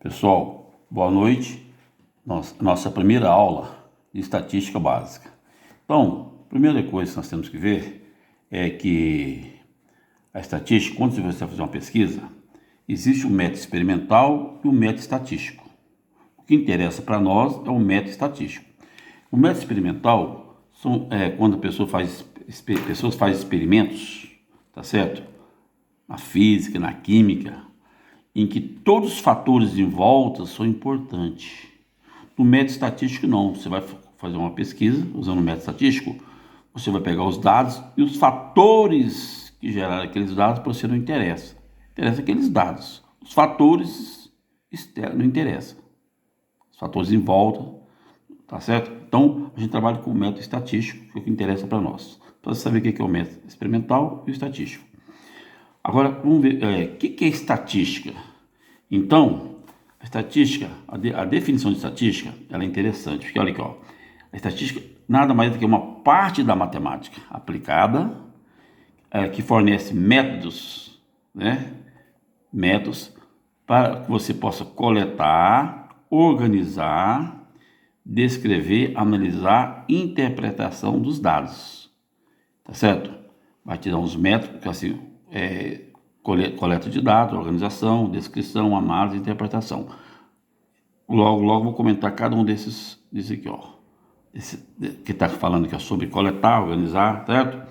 Pessoal, boa noite. Nossa primeira aula de estatística básica. Então, a primeira coisa que nós temos que ver é que a estatística, quando você vai fazer uma pesquisa, existe o método experimental e o método estatístico. O que interessa para nós é o método estatístico. O método experimental quando a pessoa pessoas fazem experimentos, tá certo? Na física, na química, em que todos os fatores em volta são importantes. No método estatístico não, você vai fazer uma pesquisa usando o método estatístico, você vai pegar os dados e os fatores que geraram aqueles dados para você não interessa. Interessa aqueles dados. Os fatores externos não interessam. Os fatores em volta, tá certo? Então, a gente trabalha com o método estatístico, que é o que interessa para nós. Para você saber o que é o método experimental e o estatístico. Agora, vamos ver o que é estatística. Então, a estatística, a definição de estatística, ela é interessante, porque olha aqui, ó, a estatística nada mais do que uma parte da matemática aplicada, que fornece métodos, né? Métodos para que você possa coletar, organizar, descrever, analisar e interpretação dos dados, tá certo? Vai te dar uns métodos, assim, coleta de dados, organização, descrição, análise e interpretação. Logo vou comentar cada um desses aqui, ó. Que está falando aqui, ó, sobre coletar, organizar, certo?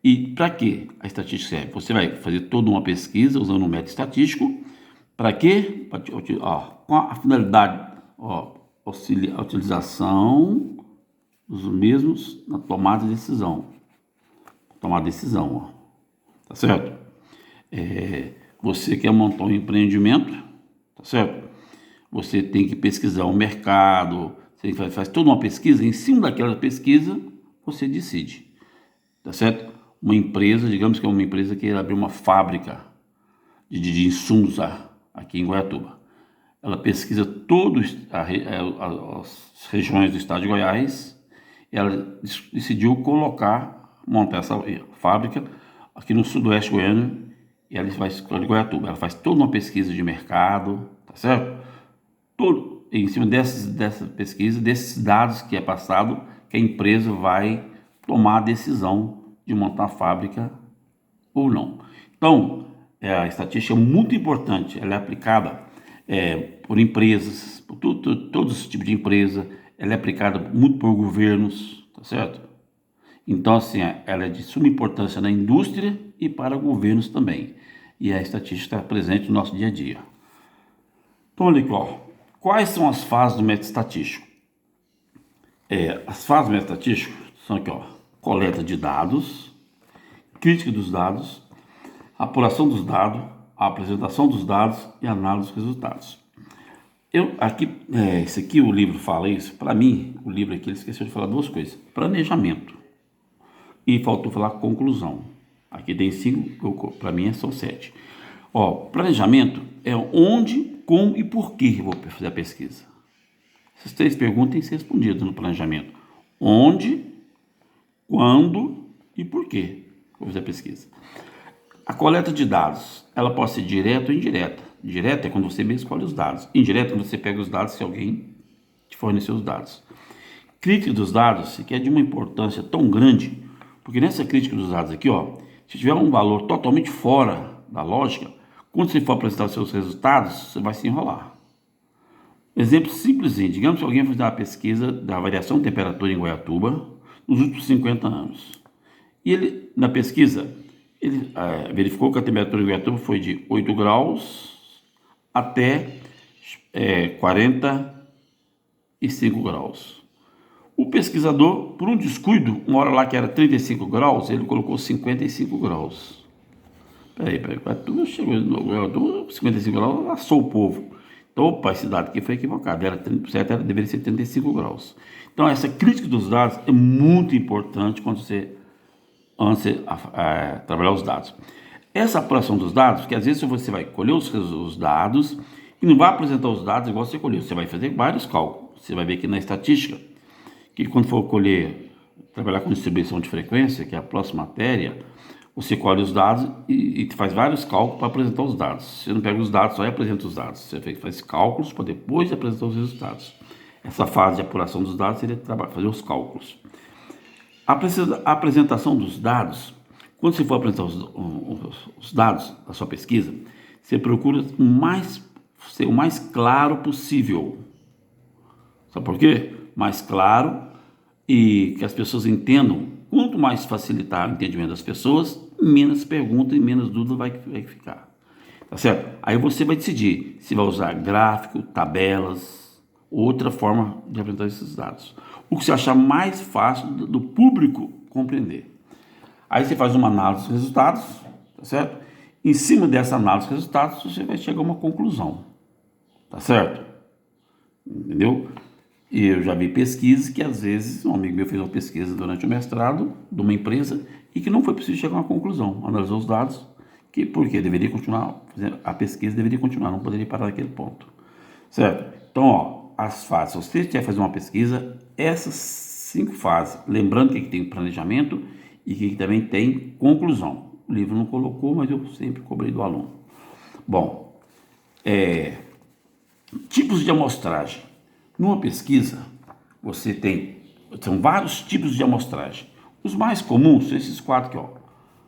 E para que a estatística serve? Você vai fazer toda uma pesquisa usando um método estatístico. Para quê? Com a finalidade, a utilização dos mesmos na tomada de decisão. Tá certo? Você quer montar um empreendimento, tá certo? Você tem que pesquisar o mercado, você faz toda uma pesquisa, em cima daquela pesquisa você decide, tá certo? Uma empresa, digamos que é uma empresa que abrir uma fábrica de insumos aqui em Goiatuba. Ela pesquisa todas as regiões do estado de Goiás, e ela decidiu montar essa fábrica aqui no sudoeste goiano, e ela vai escolher Goiatuba. Ela faz toda uma pesquisa de mercado, tá certo? Em cima dessa pesquisa, desses dados que é passado, que a empresa vai tomar a decisão de montar a fábrica ou não. Então, a estatística é muito importante, ela é aplicada por empresas, por todos os tipos de empresa, ela é aplicada muito por governos, tá certo? Então, assim, ela é de suma importância na indústria e para governos também. E a estatística está presente no nosso dia a dia. Então, olha aqui, ó. Quais são as fases do método estatístico? As fases do método estatístico são aqui, ó. Coleta de dados, crítica dos dados, apuração dos dados, a apresentação dos dados e análise dos resultados. Esse aqui o livro fala isso. Para mim, o livro aqui ele esqueceu de falar duas coisas: planejamento e faltou falar conclusão. Aqui tem 5, para mim são 7. Planejamento é onde, como e por que eu vou fazer a pesquisa. Essas 3 perguntas têm que ser respondidas no planejamento: onde, quando e por que vou fazer a pesquisa. A coleta de dados, ela pode ser direta ou indireta. Direta é quando você mesmo escolhe os dados. Indireta é quando você pega os dados se alguém te forneceu os dados. Crítica dos dados, que é de uma importância tão grande, porque nessa crítica dos dados aqui, ó, se tiver um valor totalmente fora da lógica, quando você for apresentar os seus resultados, você vai se enrolar. Exemplo simplesinho: digamos que alguém fizer uma pesquisa da variação de temperatura em Goiatuba nos últimos 50 anos. E ele, na pesquisa, ele verificou que a temperatura em Goiatuba foi de 8 graus até 45 graus. O pesquisador, por um descuido, uma hora lá que era 35 graus, ele colocou 55 graus. Peraí, Goiatuba chegou no 55 graus, assou o povo. Então, opa, esse dado aqui foi equivocado, deveria ser 35 graus. Então, essa crítica dos dados é muito importante antes de trabalhar os dados. Essa apuração dos dados, porque às vezes você vai colher os dados e não vai apresentar os dados igual você colheu, você vai fazer vários cálculos. Você vai ver aqui na estatística que quando for trabalhar com distribuição de frequência, que é a próxima matéria, Você colhe os dados e faz vários cálculos para apresentar os dados. Você não pega os dados só e apresenta os dados. Você faz cálculos para depois apresentar os resultados. Essa fase de apuração dos dados seria fazer os cálculos. A apresentação dos dados, quando você for apresentar os dados da sua pesquisa, você procura ser o mais claro possível. Sabe por quê? Mais claro e que as pessoas entendam. Quanto mais facilitar o entendimento das pessoas, menos pergunta e menos dúvida vai ficar. Tá certo? Aí você vai decidir se vai usar gráfico, tabelas, outra forma de apresentar esses dados. O que você achar mais fácil do público compreender. Aí você faz uma análise dos resultados, tá certo? Em cima dessa análise dos resultados, você vai chegar a uma conclusão. Tá certo? Entendeu? E eu já vi pesquisas que, às vezes, um amigo meu fez uma pesquisa durante o mestrado de uma empresa e que não foi preciso chegar a uma conclusão. Analisou os dados, porque deveria continuar, a pesquisa deveria continuar, não poderia parar naquele ponto. Certo? Então, ó, as fases. Se você quer fazer uma pesquisa, essas 5 fases. Lembrando que tem planejamento e que também tem conclusão. O livro não colocou, mas eu sempre cobrei do aluno. Bom, tipos de amostragem. Numa pesquisa, são vários tipos de amostragem. Os mais comuns são esses 4 aqui, ó.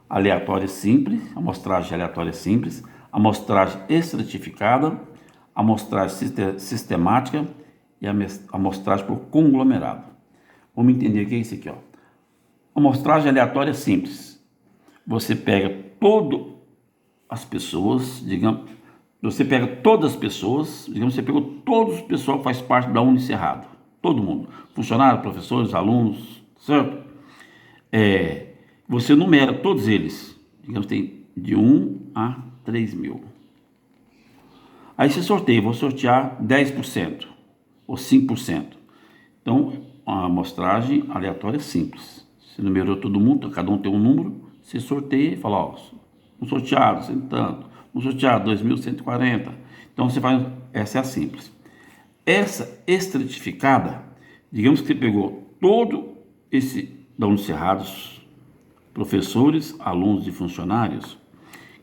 Aleatória simples, amostragem aleatória simples, amostragem estratificada, amostragem sistemática e amostragem por conglomerado. Vamos entender o que é isso aqui, ó. Amostragem aleatória simples. Você pega todas as pessoas, digamos, você pega todas as pessoas, digamos, você pegou todos os pessoal que faz parte da Unicerrado, todo mundo, funcionários, professores, alunos, certo? Você numera todos eles, digamos, tem de 1 a 3 mil. Aí você sorteia, vou sortear 10% ou 5%. Então, a amostragem aleatória é simples. Você numerou todo mundo, cada um tem um número, você sorteia e fala, ó, um sorteado, sem tanto. Um sorteado, 2.140. Então, você faz, essa é a simples. Essa estratificada, digamos que você pegou todo esse da Unicerrados, professores, alunos e funcionários,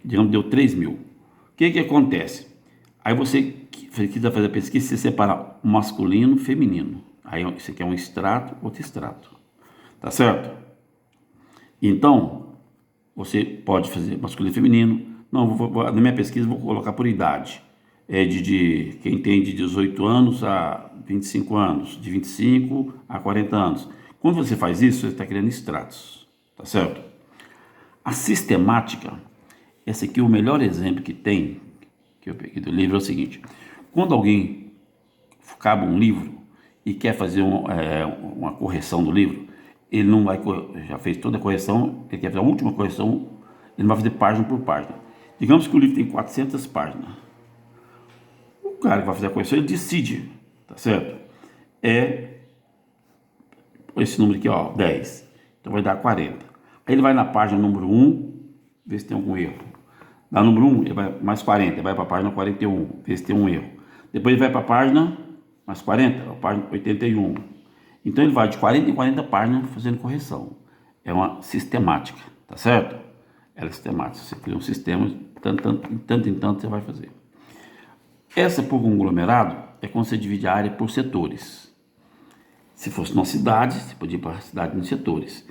digamos, deu 3 mil. O que acontece? Aí você quiser fazer a pesquisa, você separa o masculino e o feminino. Aí isso aqui é um extrato, outro extrato. Tá certo? Então, você pode fazer masculino e feminino. Não, na minha pesquisa vou colocar por idade. De quem tem de 18 anos a 25 anos, de 25 a 40 anos. Quando você faz isso, você está criando extratos, tá certo? A sistemática, esse aqui é o melhor exemplo que tem, que eu peguei do livro, é o seguinte. Quando alguém acaba um livro e quer fazer uma correção do livro, ele não vai, já fez toda a correção, ele quer fazer a última correção, ele vai fazer página por página. Digamos que o livro tem 400 páginas. O cara que vai fazer a correção, ele decide, tá certo? Esse número aqui, ó, 10. Então vai dar 40. Aí ele vai na página número 1, ver se tem algum erro. Na número 1, ele vai mais 40, ele vai para a página 41, ver se tem um erro. Depois ele vai para a página mais 40, a página 81. Então ele vai de 40 em 40 páginas fazendo correção. É uma sistemática, tá certo? Ela é sistemática. Você cria um sistema, tanto em tanto você vai fazer. Essa por conglomerado é quando você divide a área por setores. Se fosse numa cidade, você podia ir para a cidade em setores.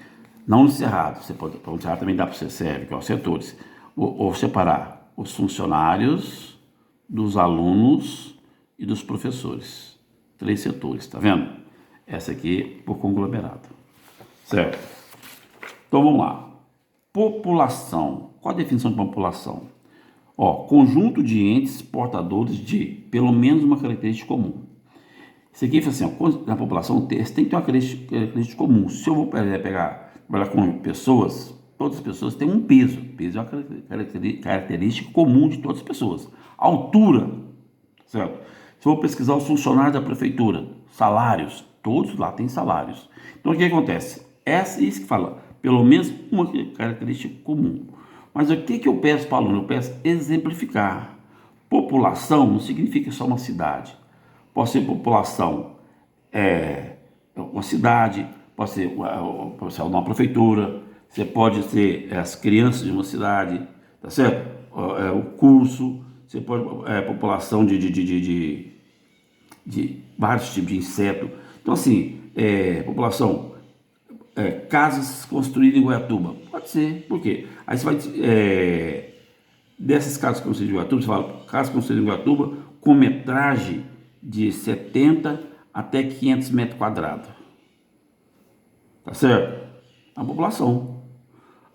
Não no cerrado, você pode, para o cerrado também dá para você serve, que é os setores. Ou separar os funcionários dos alunos e dos professores. 3 setores, tá vendo? Essa aqui por conglomerado. Certo? Então vamos lá. População. Qual a definição de população? Conjunto de entes portadores de pelo menos uma característica comum. Isso aqui fala assim, na população tem que ter uma característica comum. Se eu vou trabalhar com pessoas, todas as pessoas têm um peso. Peso é uma característica comum de todas as pessoas. Altura, certo? Se eu vou pesquisar os funcionários da prefeitura, salários, todos lá têm salários. Então o que acontece? Isso que fala, pelo menos uma característica comum. Mas o que eu peço para o aluno? Eu peço exemplificar. População não significa só uma cidade. Pode ser população, uma cidade, pode ser uma prefeitura, você pode ser as crianças de uma cidade, tá certo? O curso, você pode população de vários tipos de inseto. Então assim, população, casas construídas em Goiatuba, pode ser, por quê? Aí você vai, dessas casas construídas em Goiatuba, você fala, casas construídas em Goiatuba com metragem de 70 até 500 metros quadrados, tá certo? A população.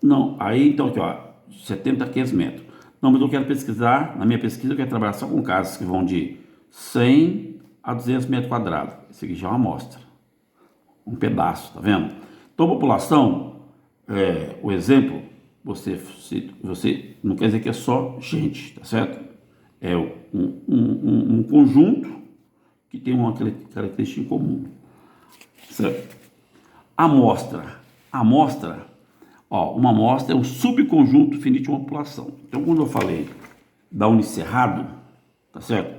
Não, aí então aqui ó, 70 a 500 metros. Não, mas eu quero pesquisar, na minha pesquisa eu quero trabalhar só com casas que vão de 100 a 200 metros quadrados. Isso aqui já é uma amostra, um pedaço, tá vendo? Então, população, o exemplo, você não quer dizer que é só gente, tá certo? É um conjunto que tem uma característica em comum, certo? Amostra, uma amostra é um subconjunto finito de uma população. Então, quando eu falei da Unicerrado, tá certo?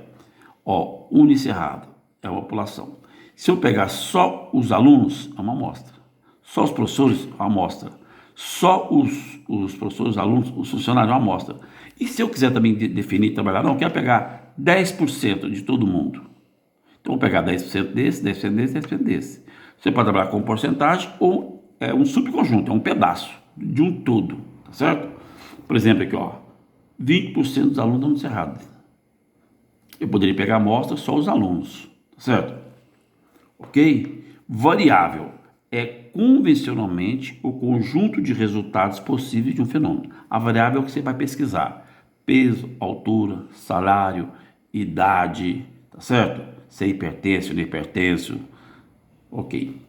Unicerrado é uma população. Se eu pegar só os alunos, é uma amostra. Só os professores, é uma amostra. Só os professores, os alunos, os funcionários, é uma amostra. E se eu quiser também definir, trabalhar, não, eu quero pegar 10% de todo mundo. Então, vou pegar 10% desse, 10% desse, 10% desse. Você pode trabalhar com porcentagem ou um subconjunto, é um pedaço de um todo, tá certo? Por exemplo, aqui, 20% dos alunos da Unicerrado. Eu poderia pegar a amostra só os alunos, tá certo? Ok? Variável é convencionalmente o conjunto de resultados possíveis de um fenômeno. A variável é o que você vai pesquisar: peso, altura, salário, idade, tá certo? Se é hipertenso, não é hipertenso, ok.